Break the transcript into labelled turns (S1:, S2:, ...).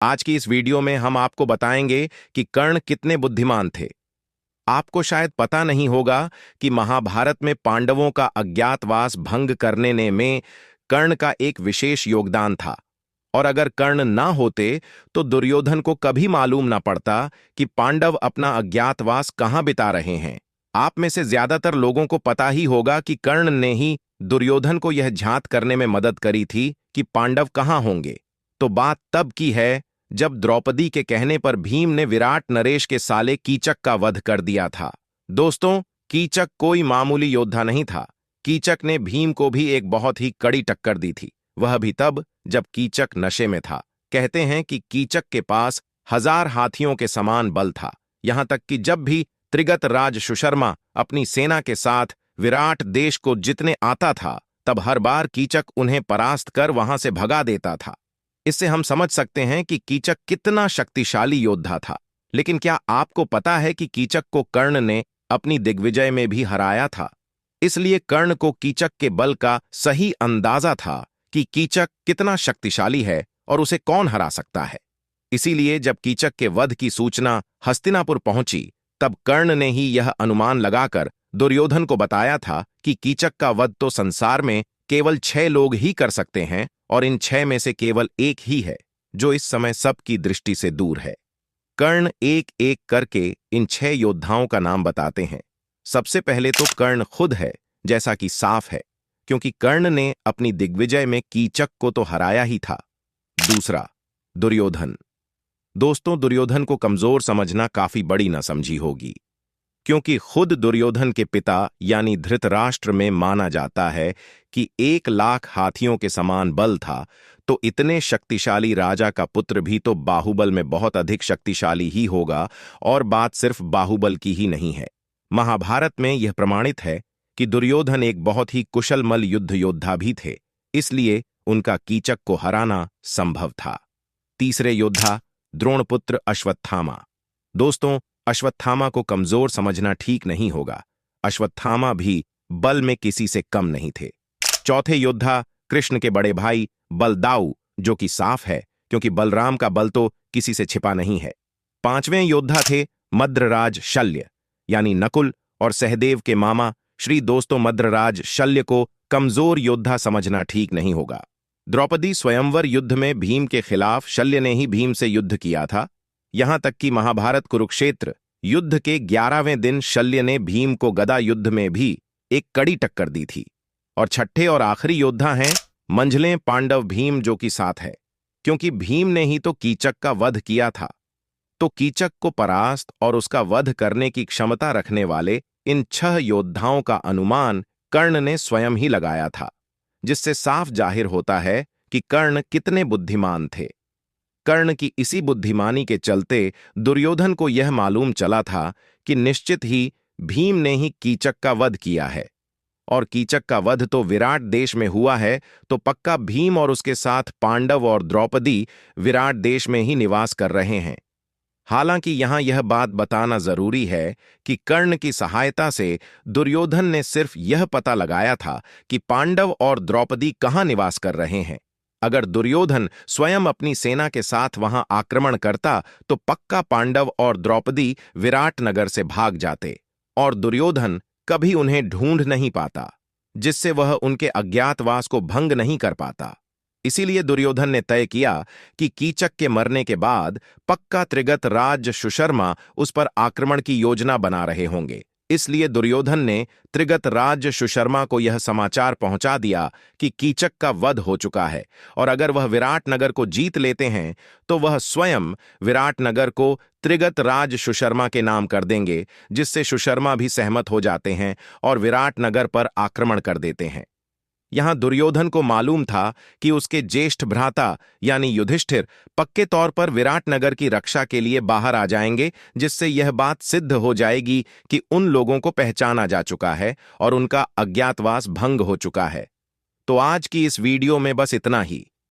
S1: आज की इस वीडियो में हम आपको बताएंगे कि कर्ण कितने बुद्धिमान थे। आपको शायद पता नहीं होगा कि महाभारत में पांडवों का अज्ञातवास भंग करने में कर्ण का एक विशेष योगदान था। और अगर कर्ण ना होते तो दुर्योधन को कभी मालूम ना पड़ता कि पांडव अपना अज्ञातवास कहां बिता रहे हैं। आप में से ज्यादातर लोगों को पता ही होगा कि कर्ण ने ही दुर्योधन को यह झांत करने में मदद करी थी कि पांडव कहां होंगे। तो बात तब की है जब द्रौपदी के कहने पर भीम ने विराट नरेश के साले कीचक का वध कर दिया था। दोस्तों, कीचक कोई मामूली योद्धा नहीं था। कीचक ने भीम को भी एक बहुत ही कड़ी टक्कर दी थी, वह भी तब जब कीचक नशे में था। कहते हैं कि कीचक के पास 1000 हाथियों के समान बल था। यहां तक कि जब भी त्रिगत राज सुशर्मा अपनी सेना के साथ विराट देश को जितने आता था, तब हर बार कीचक उन्हें परास्त कर वहां से भगा देता था। इससे हम समझ सकते हैं कि कीचक कितना शक्तिशाली योद्धा था। लेकिन क्या आपको पता है कि कीचक को कर्ण ने अपनी दिग्विजय में भी हराया था? इसलिए कर्ण को कीचक के बल का सही अंदाजा था कि कीचक कितना शक्तिशाली है और उसे कौन हरा सकता है। इसीलिए जब कीचक के वध की सूचना हस्तिनापुर पहुंची, तब कर्ण ने ही यह अनुमान लगाकर दुर्योधन को बताया था कि कीचक का वध तो संसार में केवल 6 लोग ही कर सकते हैं, और इन 6 में से केवल एक ही है जो इस समय सबकी दृष्टि से दूर है। कर्ण एक एक करके इन 6 योद्धाओं का नाम बताते हैं। सबसे पहले तो कर्ण खुद है, जैसा कि साफ है, क्योंकि कर्ण ने अपनी दिग्विजय में कीचक को तो हराया ही था। दूसरा, दुर्योधन। दोस्तों, दुर्योधन को कमजोर समझना काफी बड़ी ना समझी होगी, क्योंकि खुद दुर्योधन के पिता यानी धृतराष्ट्र में माना जाता है कि 1,00,000 हाथियों के समान बल था। तो इतने शक्तिशाली राजा का पुत्र भी तो बाहुबल में बहुत अधिक शक्तिशाली ही होगा। और बात सिर्फ बाहुबल की ही नहीं है, महाभारत में यह प्रमाणित है कि दुर्योधन एक बहुत ही कुशलमल युद्ध योद्धा भी थे। इसलिए उनका कीचक को हराना संभव था। तीसरे योद्धा, द्रोणपुत्र अश्वत्थामा। दोस्तों, अश्वत्थामा को कमजोर समझना ठीक नहीं होगा। अश्वत्थामा भी बल में किसी से कम नहीं थे। चौथे योद्धा, कृष्ण के बड़े भाई बलदाऊ, जो कि साफ है क्योंकि बलराम का बल तो किसी से छिपा नहीं है। पांचवें योद्धा थे मद्रराज शल्य, यानी नकुल और सहदेव के मामा श्री। दोस्तों, मद्रराज शल्य को कमजोर योद्धा समझना ठीक नहीं होगा। द्रौपदी स्वयंवर युद्ध में भीम के खिलाफ शल्य ने ही भीम से युद्ध किया था। यहां तक कि महाभारत कुरुक्षेत्र युद्ध के 11वें दिन शल्य ने भीम को गदा युद्ध में भी एक कड़ी टक्कर दी थी। और छठे और आखिरी योद्धा हैं मंझले पांडव भीम, जो कि साथ है, क्योंकि भीम ने ही तो कीचक का वध किया था। तो कीचक को परास्त और उसका वध करने की क्षमता रखने वाले इन 6 योद्धाओं का अनुमान कर्ण ने स्वयं ही लगाया था, जिससे साफ जाहिर होता है कि कर्ण कितने बुद्धिमान थे। कर्ण की इसी बुद्धिमानी के चलते दुर्योधन को यह मालूम चला था कि निश्चित ही भीम ने ही कीचक का वध किया है, और कीचक का वध तो विराट देश में हुआ है, तो पक्का भीम और उसके साथ पांडव और द्रौपदी विराट देश में ही निवास कर रहे हैं। हालांकि यहां यह बात बताना जरूरी है कि कर्ण की सहायता से दुर्योधन ने सिर्फ यह पता लगाया था कि पांडव और द्रौपदी कहां निवास कर रहे हैं। अगर दुर्योधन स्वयं अपनी सेना के साथ वहां आक्रमण करता तो पक्का पांडव और द्रौपदी विराट नगर से भाग जाते, और दुर्योधन कभी उन्हें ढूंढ नहीं पाता, जिससे वह उनके अज्ञातवास को भंग नहीं कर पाता। इसीलिए दुर्योधन ने तय किया कि कीचक के मरने के बाद पक्का त्रिगत राज सुशर्मा उस पर आक्रमण की योजना बना रहे होंगे। इसलिए दुर्योधन ने त्रिगत राज सुशर्मा को यह समाचार पहुंचा दिया कि कीचक का वध हो चुका है, और अगर वह विराट नगर को जीत लेते हैं तो वह स्वयं विराट नगर को त्रिगत राज सुशर्मा के नाम कर देंगे, जिससे सुशर्मा भी सहमत हो जाते हैं और विराट नगर पर आक्रमण कर देते हैं। यहां दुर्योधन को मालूम था कि उसके ज्येष्ठ भ्राता यानी युधिष्ठिर पक्के तौर पर विराट नगर की रक्षा के लिए बाहर आ जाएंगे, जिससे यह बात सिद्ध हो जाएगी कि उन लोगों को पहचाना जा चुका है और उनका अज्ञातवास भंग हो चुका है। तो आज की इस वीडियो में बस इतना ही।